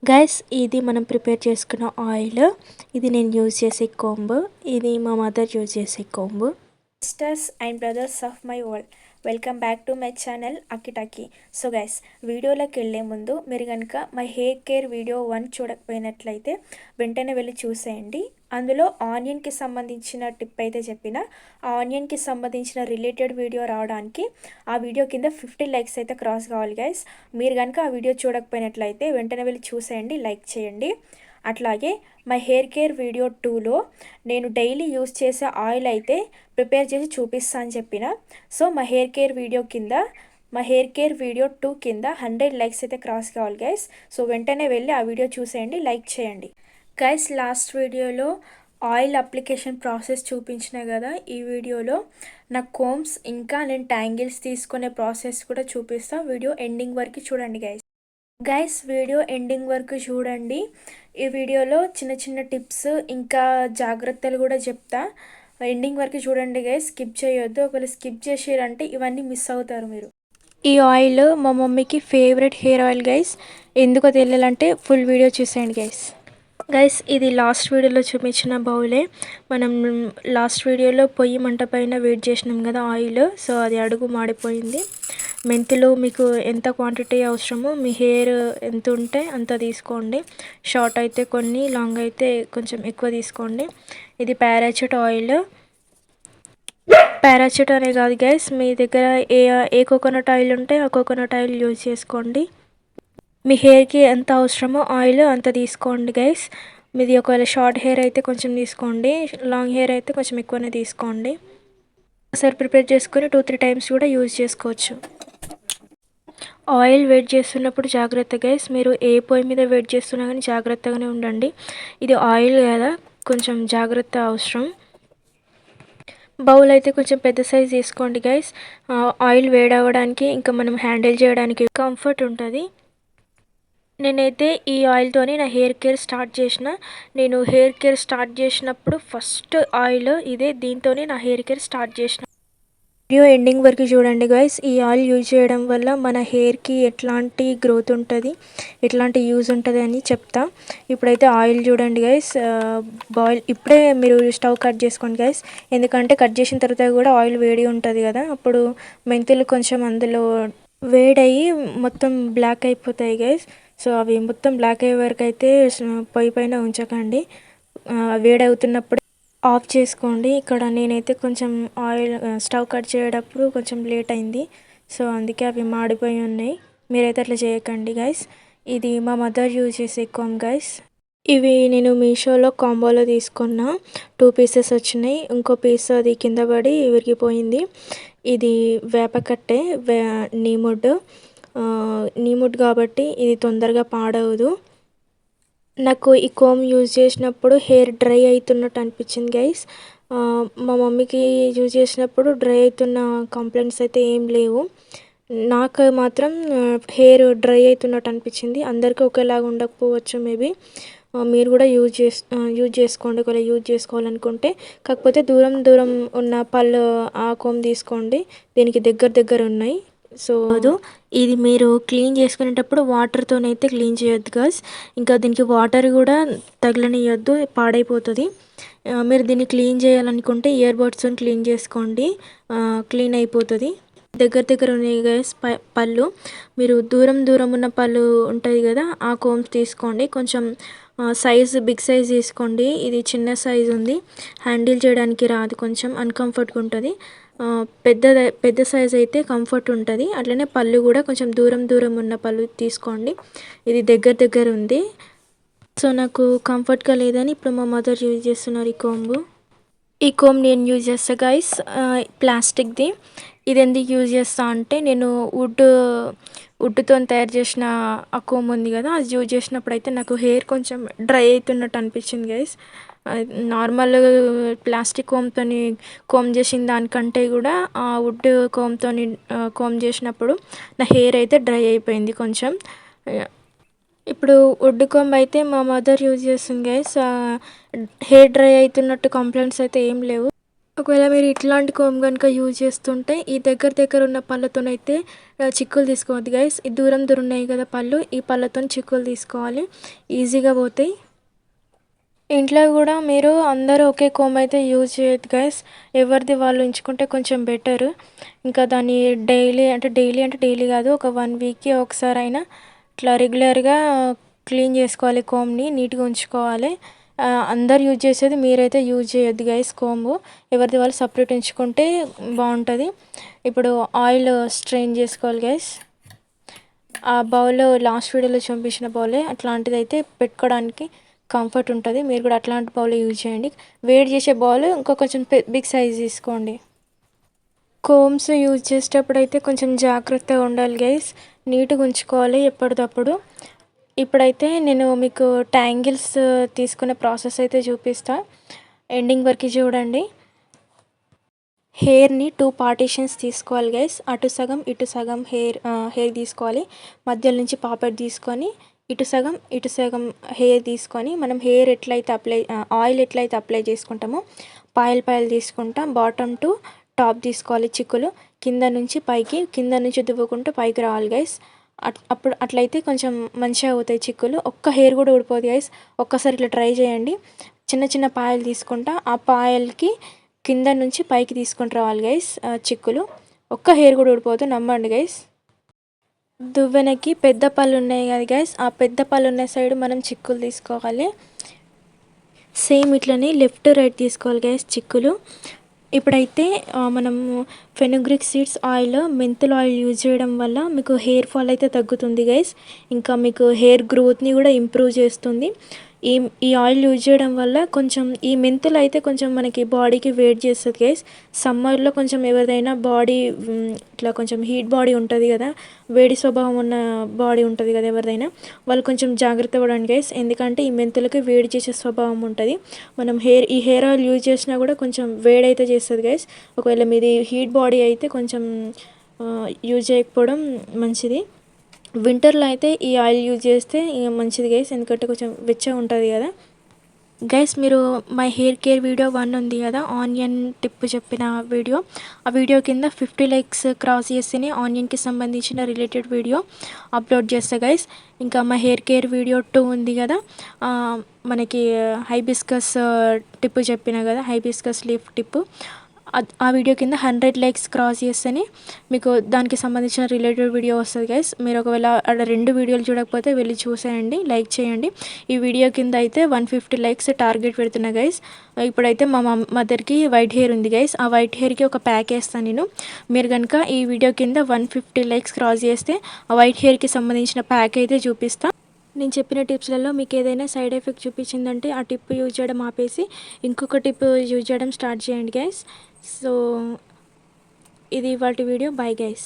Guys ఇది మనం prepare చేసుకున్న ఆయిల్. ఇది నేను యూజ్ చేసే కొంబు. ఇది మా మదర్ యూజ్ చేసే కొంబు. Sisters and brothers of my world, welcome back to my channel Akitaki. So guys, వీడియోలోకి వెళ్ళే ముందు మీరు కనుక మై హెయిర్ కేర్ వీడియో 1 చూడకపోయినట్లయితే వెంటనే వెళ్ళి చూసేయండి. అందులో ఆనియన్కి సంబంధించిన టిప్ అయితే చెప్పిన, ఆ ఆనియన్కి సంబంధించిన రిలేటెడ్ వీడియో రావడానికి ఆ వీడియో కింద 50 లైక్స్ అయితే క్రాస్ కావాలి గైస్. మీరు కనుక ఆ వీడియో చూడకపోయినట్లయితే వెంటనే వెళ్ళి చూసేయండి, లైక్ చేయండి. అట్లాగే మై హెయిర్ కేర్ వీడియో 2లో నేను డైలీ యూస్ చేసే ఆయిల్ అయితే ప్రిపేర్ చేసి చూపిస్తా అని చెప్పిన. So my hair care video 2 కింద 100 లైక్స్ అయితే క్రాస్ కావాలి గైస్. సో వెంటనే వెళ్ళి ఆ వీడియో చూసేయండి, లైక్ చేయండి గైస్. లాస్ట్ వీడియోలో ఆయిల్ అప్లికేషన్ ప్రాసెస్ చూపించిన కదా, ఈ వీడియోలో నా కోమ్స్ ఇంకా నేను ట్యాంగిల్స్ తీసుకునే ప్రాసెస్ కూడా చూపిస్తా. వీడియో ఎండింగ్ వరకు చూడండి గైస్. వీడియో ఎండింగ్ వరకు చూడండి. ఈ వీడియోలో చిన్న చిన్న టిప్స్ ఇంకా జాగ్రత్తలు కూడా చెప్తా. ఎండింగ్ వరకు చూడండి గైస్, స్కిప్ చేయొద్దు. ఒకవేళ స్కిప్ చేసారంటే ఇవన్నీ మిస్ అవుతారు మీరు. ఈ ఆయిల్ మా మమ్మీకి ఫేవరెట్ హెయిర్ ఆయిల్ గైస్. ఎందుకో తెలియాలంటే ఫుల్ వీడియో చూసేయండి గైస్. ఇది లాస్ట్ వీడియోలో చూపించిన బౌలే. మనం లాస్ట్ వీడియోలో పొయ్యి మంట పైన వేడి చేసినాం కదా ఆయిల్. సో అది అడుగు మాడిపోయింది. మెంతులు మీకు ఎంత క్వాంటిటీ అవసరమో, మీ హెయిర్ ఎంత ఉంటే అంత తీసుకోండి. షార్ట్ అయితే కొన్ని, లాంగ్ అయితే కొంచెం ఎక్కువ తీసుకోండి. ఇది పారాచూట్ ఆయిల్. పారాచూట్ అనే కాదు గైస్, మీ దగ్గర ఏ కోకోనట్ ఆయిల్ ఉంటే ఆ కోకోనట్ ఆయిల్ యూజ్ చేసుకోండి. మీ హెయిర్కి ఎంత అవసరమో ఆయిల్ అంత తీసుకోండి గైస్. మీది ఒకవేళ షార్ట్ హెయిర్ అయితే కొంచెం తీసుకోండి, లాంగ్ హెయిర్ అయితే కొంచెం ఎక్కువనే తీసుకోండి. ఒకసారి ప్రిపేర్ చేసుకొని 2-3 టైమ్స్ కూడా యూజ్ చేసుకోవచ్చు. ఆయిల్ వేడి చేస్తున్నప్పుడు జాగ్రత్త గైస్. మీరు ఏ పొయ్యి మీద వేడి చేస్తున్నా కానీ జాగ్రత్తగానే ఉండండి. ఇది ఆయిల్ కదా, కొంచెం జాగ్రత్త అవసరం. బౌల్ అయితే కొంచెం పెద్ద సైజ్ తీసుకోండి గైస్. ఆయిల్ వేడవడానికి ఇంకా మనం హ్యాండిల్ చేయడానికి కంఫర్ట్ ఉంటుంది. నేనైతే ఈ ఆయిల్తోని నా హెయిర్ కేర్ స్టార్ట్ చేసిన. నేను హెయిర్ కేర్ స్టార్ట్ చేసినప్పుడు ఫస్ట్ ఆయిల్ ఇదే, దీంతోనే నా హెయిర్ కేర్ స్టార్ట్ చేసిన. వీడియో ఎండింగ్ వరకు చూడండి గైస్. ఈ ఆయిల్ యూజ్ చేయడం వల్ల మన హెయిర్కి ఎట్లాంటి గ్రోత్ ఉంటుంది, ఎట్లాంటి యూజ్ ఉంటుంది అని చెప్తా. ఇప్పుడైతే ఆయిల్ చూడండి గైస్. బాయిల్ ఇప్పుడే మీరు స్టవ్ కట్ చేసుకోండి గైస్. ఎందుకంటే కట్ చేసిన తర్వాత కూడా ఆయిల్ వేడి ఉంటుంది కదా, అప్పుడు మెంతులు కొంచెం అందులో వేడయ్యి మొత్తం బ్లాక్ అయిపోతాయి గైస్. సో అవి మొత్తం బ్లాక్ అయ్యే వరకు అయితే పొయ్యి పైన ఉంచకండి. వేడవుతున్నప్పుడు ఆఫ్ చేసుకోండి. ఇక్కడ నేనైతే కొంచెం ఆయిల్ స్టవ్ కట్ చేయడప్పుడు కొంచెం లేట్ అయింది, సో అందుకే అవి మాడిపోయి ఉన్నాయి. మీరైతే అట్లా చేయకండి గైస్. ఇది మా మదర్ యూజ్ చేసే కోమ్ గైస్. ఇవి నేను మీషోలో కాంబోలో తీసుకున్న. 2 పీసెస్ వచ్చినాయి, ఇంకో పీస్ అది కింద పడి విరిగిపోయింది. ఇది వేపకట్టే, నీముడ్ కాబట్టి ఇది తొందరగా పాడవదు. నాకు ఈ కోమ్ యూజ్ చేసినప్పుడు హెయిర్ డ్రై అవుతున్నట్టు అనిపించింది గైస్. మా మమ్మీకి యూజ్ చేసినప్పుడు డ్రై అవుతున్న కంప్లైంట్స్ అయితే ఏం లేవు. నాకు మాత్రం హెయిర్ డ్రై అవుతున్నట్టు అనిపించింది. అందరికీ ఒకేలాగా ఉండకపోవచ్చు మేబీ. మీరు కూడా యూజ్ చేసుకోండి ఒకవేళ యూజ్ చేసుకోవాలనుకుంటే. కాకపోతే దూరం దూరం ఉన్న పళ్ళు ఆ కోమ్ తీసుకోండి, దీనికి దగ్గర ఉన్నాయి. సో ఇది మీరు క్లీన్ చేసుకునేటప్పుడు వాటర్తోనైతే క్లీన్ చేయొద్దు గైస్. ఇంకా దీనికి వాటర్ కూడా తగలనియొద్దు, పాడైపోతుంది. మీరు దీన్ని క్లీన్ చేయాలనుకుంటే ఇయర్ బడ్స్తో క్లీన్ చేసుకోండి, క్లీన్ అయిపోతుంది. దగ్గర ఉన్నాయి గైస్ పళ్ళు. మీరు దూరం ఉన్న పళ్ళు ఉంటుంది కదా, ఆ కోమ్స్ తీసుకోండి. కొంచెం బిగ్ సైజ్ తీసుకోండి. ఇది చిన్న సైజ్ ఉంది, హ్యాండిల్ చేయడానికి రాదు, కొంచెం అన్కంఫర్ట్గా ఉంటుంది. పెద్ద సైజ్ అయితే కంఫర్ట్ ఉంటుంది. అట్లనే పళ్ళు కూడా కొంచెం దూరం ఉన్న పళ్ళు తీసుకోండి. ఇది దగ్గర ఉంది, సో నాకు కంఫర్ట్గా లేదని ఇప్పుడు మా మదర్ యూజ్ చేస్తున్నారు ఈ కోమ్ నేను యూజ్ చేస్తా గైస్, ప్లాస్టిక్ది. ఇది ఎందుకు యూజ్ చేస్తా అంటే, నేను వుడ్తో తయారు చేసిన ఆ కోమ్ ఉంది కదా, అది యూజ్ చేసినప్పుడు అయితే నాకు హెయిర్ కొంచెం డ్రై అవుతున్నట్టు అనిపించింది గైస్. నార్మల్ ప్లాస్టిక్ కోమ్ చేసిన దానికంటే కూడా ఆ వుడ్ కోమ్ చేసినప్పుడు నా హెయిర్ అయితే డ్రై అయిపోయింది కొంచెం. ఇప్పుడు వుడ్ కోమ్ అయితే మా మదర్ యూజ్ చేస్తుంది గైస్. హెయిర్ డ్రై అవుతున్నట్టు కంప్లైంట్స్ అయితే ఏం లేవు. ఒకవేళ మీరు ఇట్లాంటి కోమ్ గనుక యూజ్ చేస్తుంటే ఈ దగ్గర ఉన్న పళ్ళతోనైతే చిక్కులు తీసుకోవద్దు గైస్. ఈ దూరం ఉన్నాయి కదా పళ్ళు, ఈ పళ్ళతోని చిక్కులు తీసుకోవాలి, ఈజీగా పోతాయి. ఇంట్లో కూడా మీరు అందరూ ఒకే కోమ్ అయితే యూజ్ చేయొద్దు గైస్. ఎవరిది వాళ్ళు ఉంచుకుంటే కొంచెం బెటర్. ఇంకా దాన్ని డైలీ కాదు, ఒక 1 వీక్కి ఒకసారి అయినా ఇట్లా రెగ్యులర్గా క్లీన్ చేసుకోవాలి, కోమ్ని నీట్గా ఉంచుకోవాలి. అందరు యూజ్ చేసేది మీరైతే యూజ్ చేయొద్దు గైస్. కోంబు ఎవరిది వాళ్ళు సపరేట్ ఉంచుకుంటే బాగుంటుంది. ఇప్పుడు ఆయిల్ స్ట్రెయిన్ చేసుకోవాలి గైస్. ఆ బౌల్ లాస్ట్ వీడియోలో చూపించిన బౌలే, అట్లాంటిది అయితే పెట్టుకోవడానికి కంఫర్ట్ ఉంటుంది. మీరు కూడా అట్లాంటి బౌల్ యూజ్ చేయండి. వేడి చేసే బౌల్ ఇంకా కొంచెం బిగ్ సైజ్ తీసుకోండి. కోమ్స్ యూజ్ చేసేటప్పుడు అయితే కొంచెం జాగ్రత్తగా ఉండాలి గైస్, నీట్గా ఉంచుకోవాలి ఎప్పటికప్పుడు. ఇప్పుడైతే నేను మీకు ట్యాంగిల్స్ తీసుకునే ప్రాసెస్ అయితే చూపిస్తా, ఎండింగ్ వరకు చూడండి. హెయిర్ని 2 పార్టీషన్స్ తీసుకోవాలి గైస్. అటు సగం ఇటు సగం హెయిర్ తీసుకోవాలి. మధ్యలో నుంచి పాపెట్ తీసుకొని ఇటు సగం హెయిర్ తీసుకొని మనం హెయిర్ ఆయిల్ ఎట్లయితే అప్లై చేసుకుంటామో పాయలు తీసుకుంటాం. బాటమ్ టు టాప్ తీసుకోవాలి చిక్కులు, కింద నుంచి దువ్వుకుంటూ పైకి రావాలి గైస్. అప్పుడు అట్లయితే కొంచెం మంచిగా అవుతాయి చిక్కులు. ఒక్క హెయిర్ కూడా ఊడిపోదు గైస్. ఒక్కసారి ఇట్లా ట్రై చేయండి. చిన్న పాయలు తీసుకుంటా, ఆ పాయలకి కింద నుంచి పైకి తీసుకొని రావాలి గైస్ చిక్కులు. ఒక్క హెయిర్ కూడా ఊడిపోదు, నమ్మండి గైస్. దువ్వెనకి పెద్ద పళ్ళు ఉన్నాయి కదా గైస్, ఆ పెద్ద పళ్ళు ఉన్న సైడ్ మనం చిక్కులు తీసుకోవాలి. సేమ్ ఇట్లనే లెఫ్ట్ రైట్ తీసుకోవాలి గైస్ చిక్కులు. ఇప్పుడైతే మనము ఫెనుగ్రిక్ సీడ్స్ ఆయిల్, మెంతుల ఆయిల్ యూజ్ చేయడం వల్ల మీకు హెయిర్ ఫాల్ అయితే తగ్గుతుంది గైస్. ఇంకా మీకు హెయిర్ గ్రోత్ని కూడా ఇంప్రూవ్ చేస్తుంది. ఈ ఆయిల్ యూజ్ చేయడం వల్ల కొంచెం ఈ మెంతులు అయితే కొంచెం మనకి బాడీకి వేడి చేస్తుంది గైస్. సమ్మర్లో కొంచెం ఎవరిదైనా బాడీ ఇట్లా కొంచెం హీట్ బాడీ ఉంటుంది కదా, వేడి స్వభావం ఉన్న బాడీ ఉంటుంది కదా ఎవరిదైనా, వాళ్ళు కొంచెం జాగ్రత్త పడండి గైస్. ఎందుకంటే ఈ మెంతులకి వేడి చేసే స్వభావం ఉంటుంది. మనం ఈ హెయిర్ ఆయిల్ యూజ్ చేసినా కూడా కొంచెం వేడైతే చేస్తుంది గైస్. ఒకవేళ మీది హీట్ బాడీ అయితే కొంచెం యూజ్ చేయకపోవడం మంచిది. వింటర్లో అయితే ఈ ఆయిల్ యూజ్ చేస్తే మంచిది గైస్, ఎందుకంటే కొంచెం వెచ్చగా ఉంటుంది కదా గైస్. మీరు మై హెయిర్ కేర్ వీడియో 1 ఉంది కదా, ఆనియన్ టిప్ చెప్పిన వీడియో, ఆ వీడియో కింద 50 లైక్స్ క్రాస్ చేస్తేనే ఆనియన్కి సంబంధించిన రిలేటెడ్ వీడియో అప్లోడ్ చేస్తా గైస్. ఇంకా మై హెయిర్ కేర్ వీడియో 2 ఉంది కదా, మనకి హైబిస్కస్ టిప్ చెప్పిన కదా, హైబిస్కస్ లీఫ్ టిప్, ఆ వీడియో కింద 100 లైక్స్ క్రాస్ చేస్తేనే మీకు దానికి సంబంధించిన రిలేటెడ్ వీడియో వస్తుంది గైస్. మీరు ఒకవేళ అక్కడ 2 వీడియోలు చూడకపోతే వెళ్ళి చూసేయండి, లైక్ చేయండి. ఈ వీడియో కింద అయితే 150 లైక్స్ టార్గెట్ పెడుతున్నా గైస్. ఇప్పుడైతే మా మదర్కి వైట్ హెయిర్ ఉంది గైస్, ఆ వైట్ హెయిర్కి ఒక ప్యాక్ వేస్తాను నేను. మీరు కనుక ఈ వీడియో కింద 150 లైక్స్ క్రాస్ చేస్తే ఆ వైట్ హెయిర్కి సంబంధించిన ప్యాక్ అయితే చూపిస్తాను. నేను చెప్పిన టిప్స్లలో మీకు ఏదైనా సైడ్ ఎఫెక్ట్ చూపించిందంటే ఆ టిప్ యూజ్ చేయడం ఆపేసి ఇంకొక టిప్ యూజ్ చేయడం స్టార్ట్ చేయండి గైస్. సో ఇది ఇవాల్టి వీడియో. Bye guys.